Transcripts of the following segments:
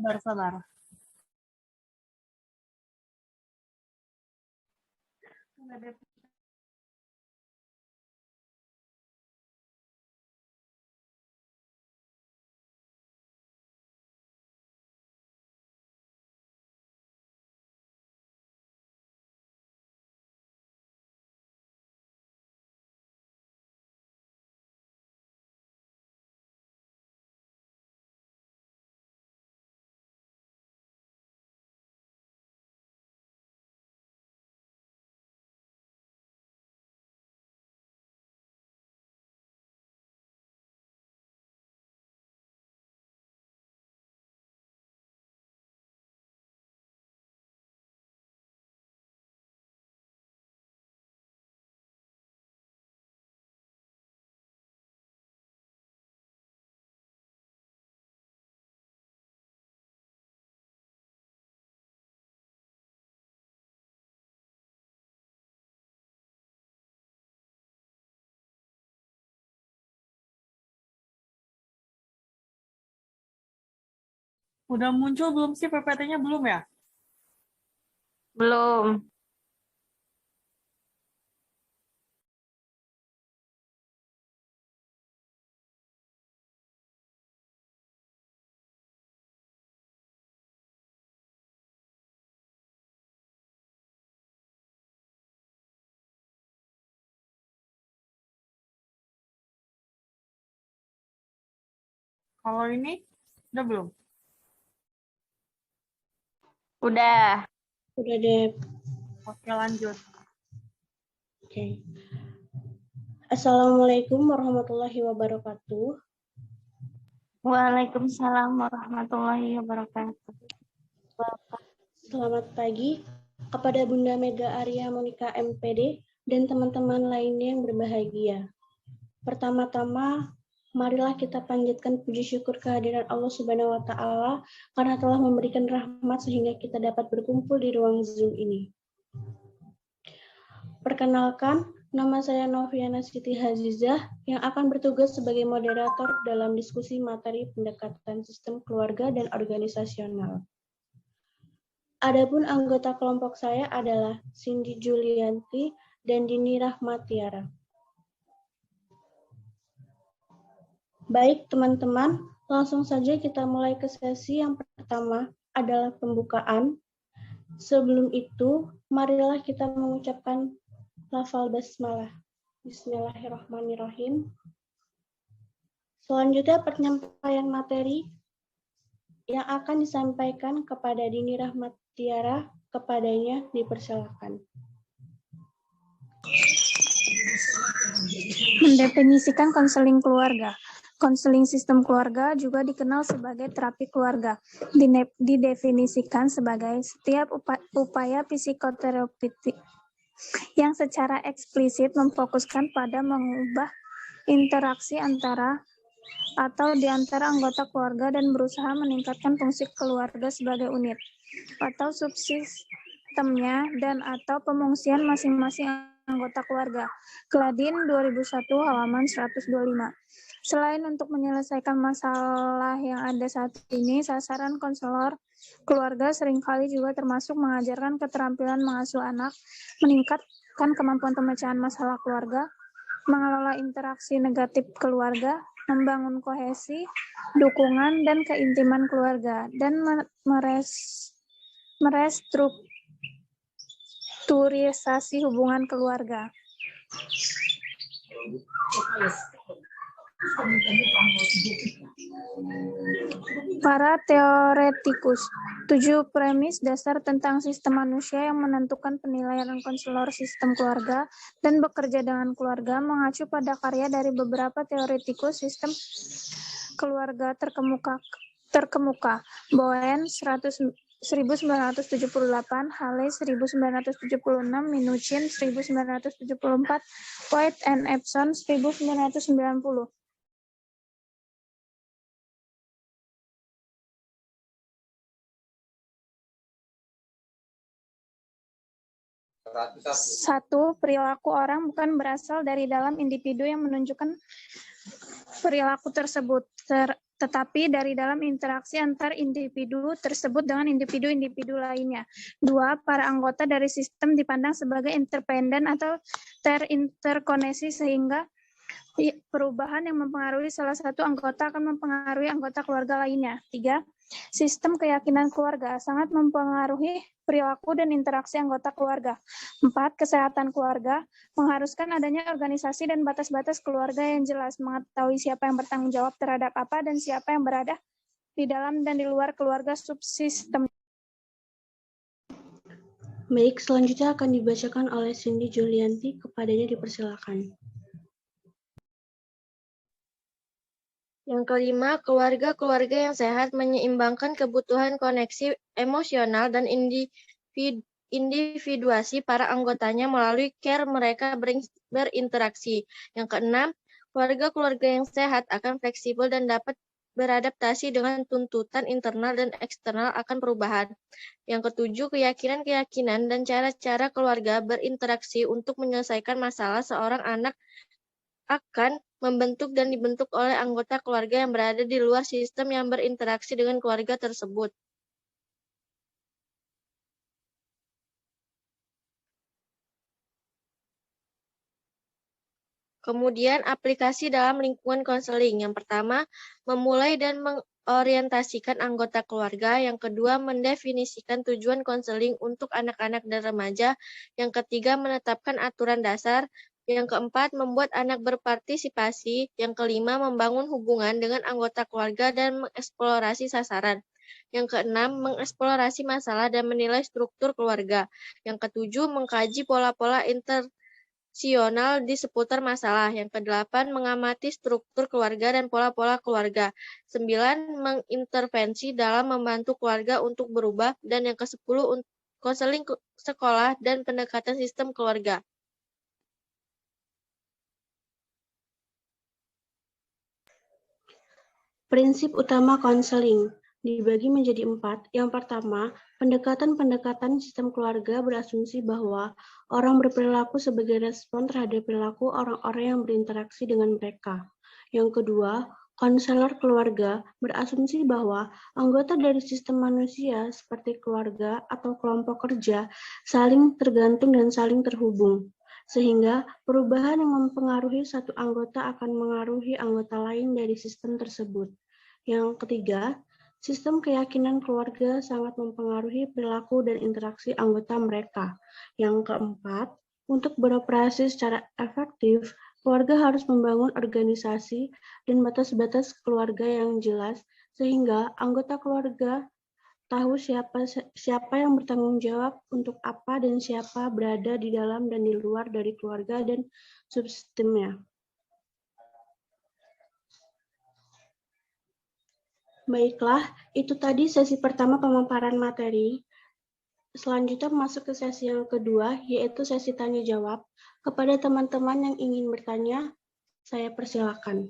Sabar. Udah muncul belum sih PPT-nya, belum ya? Belum. Kalau ini udah belum? Udah. Udah deh. Oke, lanjut. Oke. Assalamualaikum warahmatullahi wabarakatuh. Waalaikumsalam warahmatullahi wabarakatuh. Selamat pagi kepada Bunda Mega Arya Monika MPD dan teman-teman lainnya yang berbahagia. Pertama-tama, marilah kita panjatkan puji syukur kehadiran Allah Subhanahu wa Ta'ala karena telah memberikan rahmat sehingga kita dapat berkumpul di ruang Zoom ini. Perkenalkan, nama saya Noviana Siti Hazizah yang akan bertugas sebagai moderator dalam diskusi materi pendekatan sistem keluarga dan organisasional. Adapun anggota kelompok saya adalah Cindy Julianti dan Dini Rahmatiara. Baik teman-teman, langsung saja kita mulai ke sesi yang pertama adalah pembukaan. Sebelum itu, marilah kita mengucapkan lafal basmalah. Bismillahirrahmanirrahim. Selanjutnya penyampaian materi yang akan disampaikan kepada Dini Rahmatiara, kepadanya dipersilakan. Mendefinisikan konseling keluarga. Konseling sistem keluarga juga dikenal sebagai terapi keluarga. Didefinisikan sebagai setiap upaya psikoterapeutik yang secara eksplisit memfokuskan pada mengubah interaksi antara atau di antara anggota keluarga dan berusaha meningkatkan fungsi keluarga sebagai unit atau subsistemnya dan atau pemungsian masing-masing anggota keluarga. Gladin 2001 halaman 125. Selain untuk menyelesaikan masalah yang ada saat ini, sasaran konselor keluarga seringkali juga termasuk mengajarkan keterampilan mengasuh anak, meningkatkan kemampuan pemecahan masalah keluarga, mengelola interaksi negatif keluarga, membangun kohesi, dukungan, dan keintiman keluarga, dan merestrukturisasi hubungan keluarga. Para teoretikus, 7 premis dasar tentang sistem manusia yang menentukan penilaian konselor sistem keluarga dan bekerja dengan keluarga mengacu pada karya dari beberapa teoretikus sistem keluarga terkemuka. Bowen 1978, Hale 1976, Minuchin 1974, White and Epson 1990. Satu, perilaku orang bukan berasal dari dalam individu yang menunjukkan perilaku tersebut, tetapi dari dalam interaksi antar individu tersebut dengan individu-individu lainnya. 2. Para anggota dari sistem dipandang sebagai interdependen atau terinterkoneksi sehingga perubahan yang mempengaruhi salah satu anggota akan mempengaruhi anggota keluarga lainnya. 3. Sistem keyakinan keluarga sangat mempengaruhi perilaku dan interaksi anggota keluarga. 4. Kesehatan keluarga mengharuskan adanya organisasi dan batas-batas keluarga yang jelas, mengetahui siapa yang bertanggung jawab terhadap apa dan siapa yang berada di dalam dan di luar keluarga subsistem. Baik, selanjutnya akan dibacakan oleh Cindy Julianti. Kepadanya dipersilakan. Yang kelima, keluarga-keluarga yang sehat menyeimbangkan kebutuhan koneksi emosional dan individuasi para anggotanya melalui care mereka berinteraksi. Yang keenam, keluarga-keluarga yang sehat akan fleksibel dan dapat beradaptasi dengan tuntutan internal dan eksternal akan perubahan. Yang ketujuh, keyakinan-keyakinan dan cara-cara keluarga berinteraksi untuk menyelesaikan masalah seorang anak akan membentuk dan dibentuk oleh anggota keluarga yang berada di luar sistem yang berinteraksi dengan keluarga tersebut. Kemudian, aplikasi dalam lingkungan konseling. Yang pertama, memulai dan mengorientasikan anggota keluarga. Yang kedua, mendefinisikan tujuan konseling untuk anak-anak dan remaja. Yang ketiga, menetapkan aturan dasar. Yang keempat, membuat anak berpartisipasi. Yang kelima, membangun hubungan dengan anggota keluarga dan mengeksplorasi sasaran. Yang keenam, mengeksplorasi masalah dan menilai struktur keluarga. Yang ketujuh, mengkaji pola-pola interseksional di seputar masalah. Yang kedelapan, mengamati struktur keluarga dan pola-pola keluarga. 9, mengintervensi dalam membantu keluarga untuk berubah. Dan yang ke-10, konseling sekolah dan pendekatan sistem keluarga. Prinsip utama konseling dibagi menjadi 4. Yang pertama, pendekatan-pendekatan sistem keluarga berasumsi bahwa orang berperilaku sebagai respon terhadap perilaku orang-orang yang berinteraksi dengan mereka. Yang kedua, konselor keluarga berasumsi bahwa anggota dari sistem manusia seperti keluarga atau kelompok kerja saling tergantung dan saling terhubung, sehingga perubahan yang mempengaruhi satu anggota akan mengaruhi anggota lain dari sistem tersebut. Yang ketiga, sistem keyakinan keluarga sangat mempengaruhi perilaku dan interaksi anggota mereka. Yang keempat, untuk beroperasi secara efektif, keluarga harus membangun organisasi dan batas-batas keluarga yang jelas, sehingga anggota keluarga tahu siapa yang bertanggung jawab untuk apa dan siapa berada di dalam dan di luar dari keluarga dan subsistemnya. Baiklah, itu tadi sesi pertama pemaparan materi. Selanjutnya masuk ke sesi yang kedua, yaitu sesi tanya jawab. Kepada teman-teman yang ingin bertanya, saya persilakan.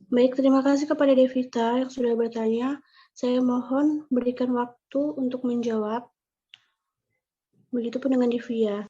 Baik, terima kasih kepada Devita yang sudah bertanya. Saya mohon berikan waktu untuk menjawab. Begitupun dengan Divya.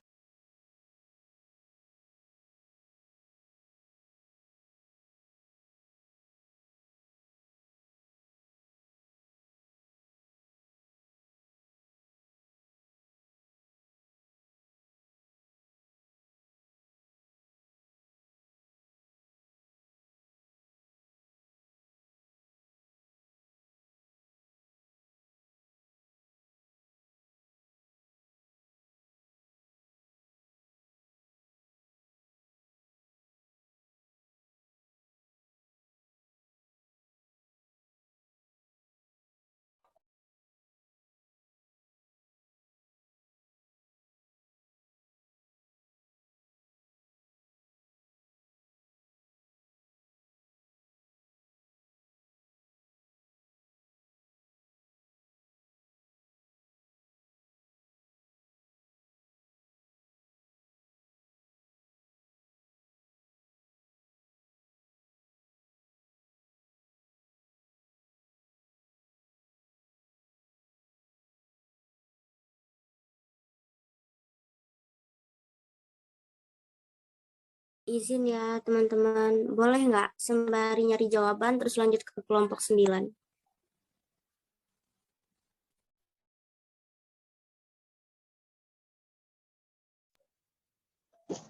Izin ya teman-teman, boleh nggak sembari nyari jawaban terus lanjut ke kelompok 9?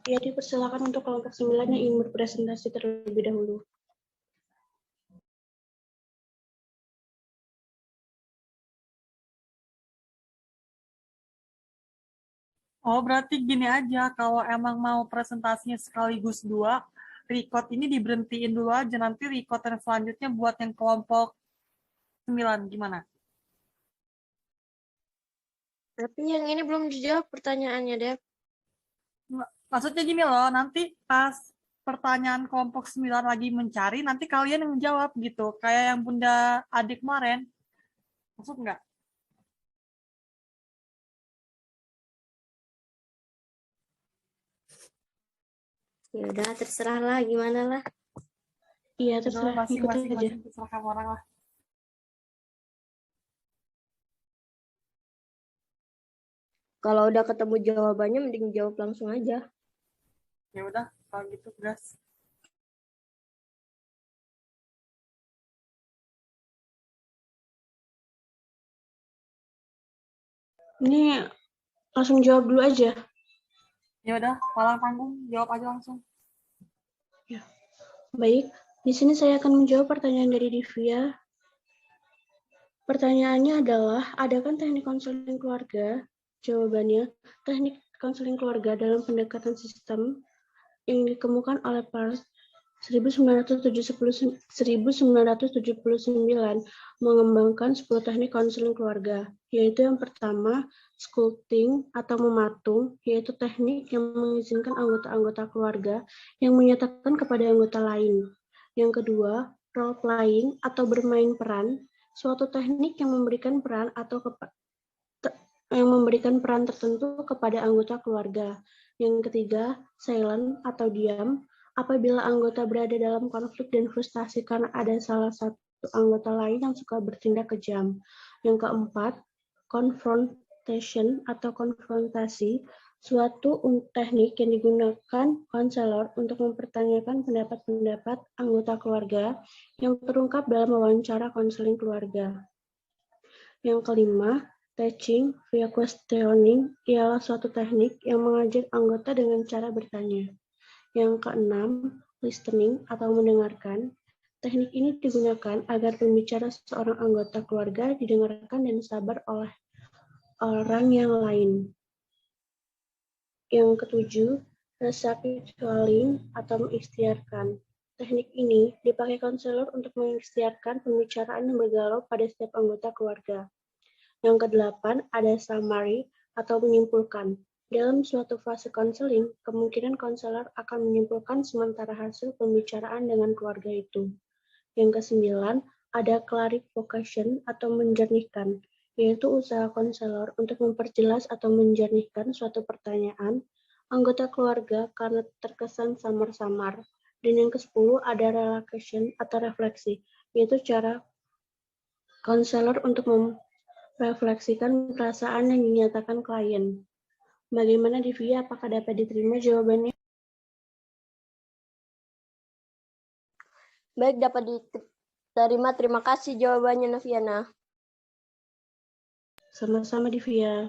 Ya, dipersilakan untuk kelompok 9 yang ingin berpresentasi terlebih dahulu. Oh, berarti gini aja, kalau emang mau presentasinya sekaligus 2, record ini diberhentiin dulu aja, nanti record yang selanjutnya buat yang kelompok 9, gimana? Tapi yang ini belum dijawab pertanyaannya, Dev. Maksudnya gini loh, nanti pas pertanyaan kelompok 9 lagi mencari, nanti kalian yang menjawab gitu, kayak yang Bunda Adik kemarin. Maksud nggak? Ya udah, terserah lah gimana lah. Iya, Udah terserah, ikutin aja. masing-masing terserah kamu orang lah. Kalau udah ketemu jawabannya mending jawab langsung aja. Ya udah, kalau gitu gas. Ini langsung jawab dulu aja. Ya udah, palang panggung, jawab aja langsung. Baik, di sini saya akan menjawab pertanyaan dari Divya. Pertanyaannya adalah, adakah teknik konseling keluarga? Jawabannya, teknik konseling keluarga dalam pendekatan sistem yang dikemukakan oleh Peirce 1979 mengembangkan 10 teknik konseling keluarga, yaitu yang pertama, sculpting atau mematung, yaitu teknik yang mengizinkan anggota-anggota keluarga yang menyatakan kepada anggota lain. Yang kedua, role playing atau bermain peran, suatu teknik yang memberikan peran tertentu kepada anggota keluarga. Yang ketiga, silent atau diam, apabila anggota berada dalam konflik dan frustasi karena ada salah satu anggota lain yang suka bertindak kejam. Yang keempat, confrontation atau konfrontasi, suatu teknik yang digunakan konselor untuk mempertanyakan pendapat-pendapat anggota keluarga yang terungkap dalam wawancara konseling keluarga. Yang kelima, teaching via questioning ialah suatu teknik yang mengajak anggota dengan cara bertanya. Yang keenam, listening atau mendengarkan. Teknik ini digunakan agar pembicara seorang anggota keluarga didengarkan dan sabar oleh orang yang lain. Yang ketujuh, recapitulating atau mengikhtiarkan. Teknik ini dipakai konselor untuk mengikhtiarkan pembicaraan yang bergalau pada setiap anggota keluarga. Yang kedelapan, ada summary atau menyimpulkan. Dalam suatu fase konseling, kemungkinan konselor akan menyimpulkan sementara hasil pembicaraan dengan keluarga itu. Yang kesembilan, ada clarification atau menjernihkan, yaitu usaha konselor untuk memperjelas atau menjernihkan suatu pertanyaan anggota keluarga karena terkesan samar-samar. Dan yang ke-10 ada relaxation atau refleksi, yaitu cara konselor untuk refleksikan perasaan yang dinyatakan klien. Bagaimana Divya, apakah dapat diterima jawabannya? Baik, dapat diterima. Terima kasih jawabannya, Noviana. Sama-sama Divya.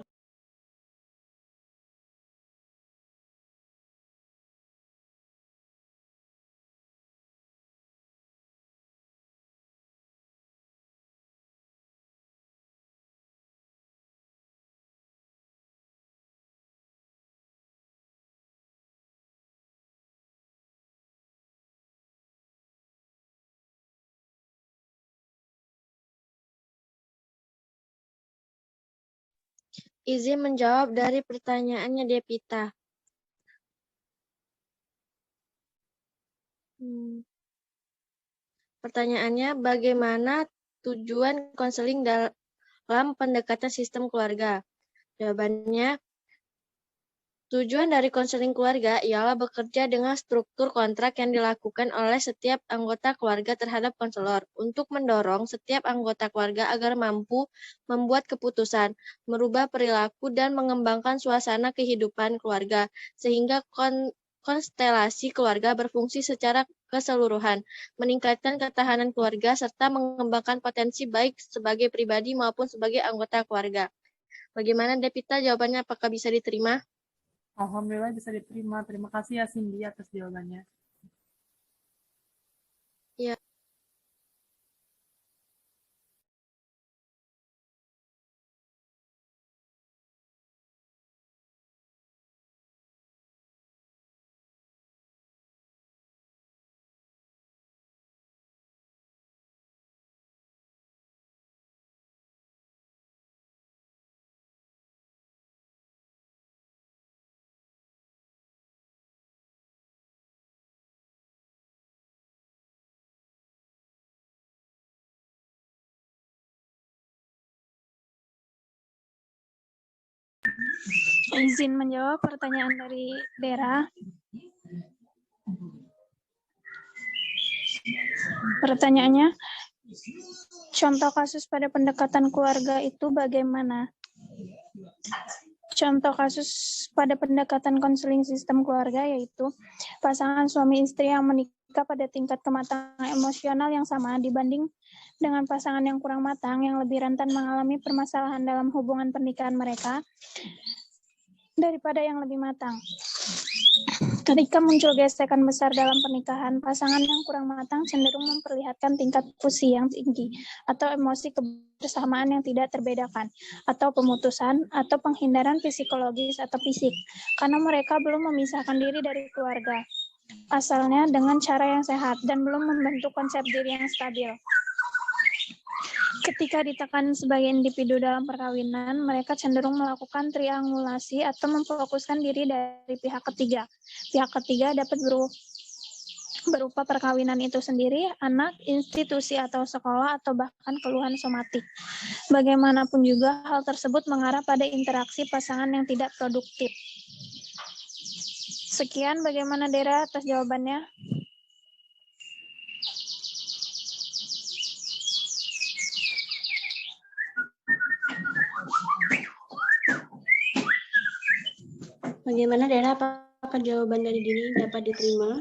Izin menjawab dari pertanyaannya Devita. Pertanyaannya, bagaimana tujuan konseling dalam pendekatan sistem keluarga? Jawabannya, tujuan dari konseling keluarga ialah bekerja dengan struktur kontrak yang dilakukan oleh setiap anggota keluarga terhadap konselor untuk mendorong setiap anggota keluarga agar mampu membuat keputusan, merubah perilaku, dan mengembangkan suasana kehidupan keluarga, sehingga konstelasi keluarga berfungsi secara keseluruhan, meningkatkan ketahanan keluarga, serta mengembangkan potensi baik sebagai pribadi maupun sebagai anggota keluarga. Bagaimana Devita jawabannya? Apakah bisa diterima? Alhamdulillah bisa diterima. Terima kasih ya Cindy atas jawabannya. Ya. Izin menjawab pertanyaan dari Dera. Pertanyaannya, contoh kasus pada pendekatan keluarga itu bagaimana? Contoh kasus pada pendekatan konseling sistem keluarga yaitu pasangan suami istri yang menikah pada tingkat kematangan emosional yang sama dibanding dengan pasangan yang kurang matang yang lebih rentan mengalami permasalahan dalam hubungan pernikahan mereka daripada yang lebih matang. Ketika muncul gesekan besar dalam pernikahan, pasangan yang kurang matang cenderung memperlihatkan tingkat fusi yang tinggi atau emosi kebersamaan yang tidak terbedakan, atau pemutusan atau penghindaran psikologis atau fisik, karena mereka belum memisahkan diri dari keluarga asalnya dengan cara yang sehat dan belum membentuk konsep diri yang stabil. Ketika ditekan sebagai individu dalam perkawinan, mereka cenderung melakukan triangulasi atau memfokuskan diri dari pihak ketiga. Pihak ketiga dapat berupa perkawinan itu sendiri, anak, institusi atau sekolah, atau bahkan keluhan somatik. Bagaimanapun juga, hal tersebut mengarah pada interaksi pasangan yang tidak produktif. Sekian, bagaimana Dera atas jawabannya? Bagaimana Dera, apakah jawaban dari diri dapat diterima?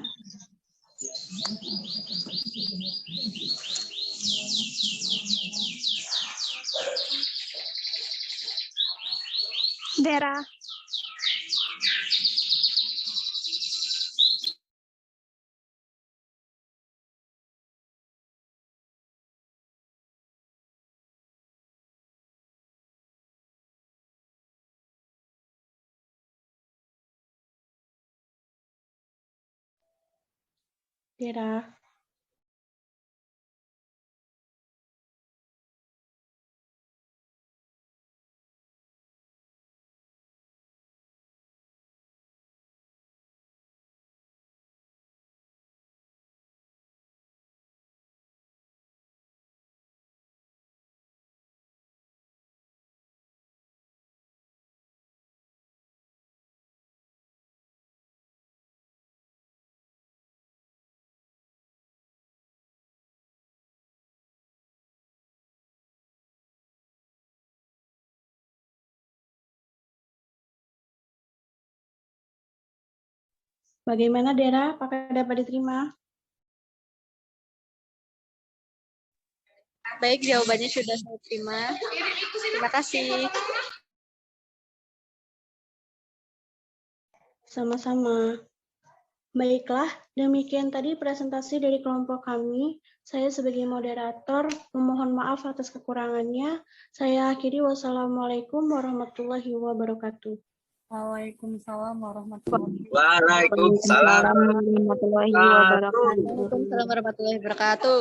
Dera. Dera. Bagaimana Dera, apakah dapat diterima? Baik, jawabannya sudah saya terima. Terima kasih. Sama-sama. Baiklah, demikian tadi presentasi dari kelompok kami. Saya sebagai moderator memohon maaf atas kekurangannya. Saya akhiri, wassalamualaikum warahmatullahi wabarakatuh. Waalaikumsalam warahmatullahi Waalaikumsalam warahmatullahi wabarakatuh. Waalaikumsalam warahmatullahi wabarakatuh.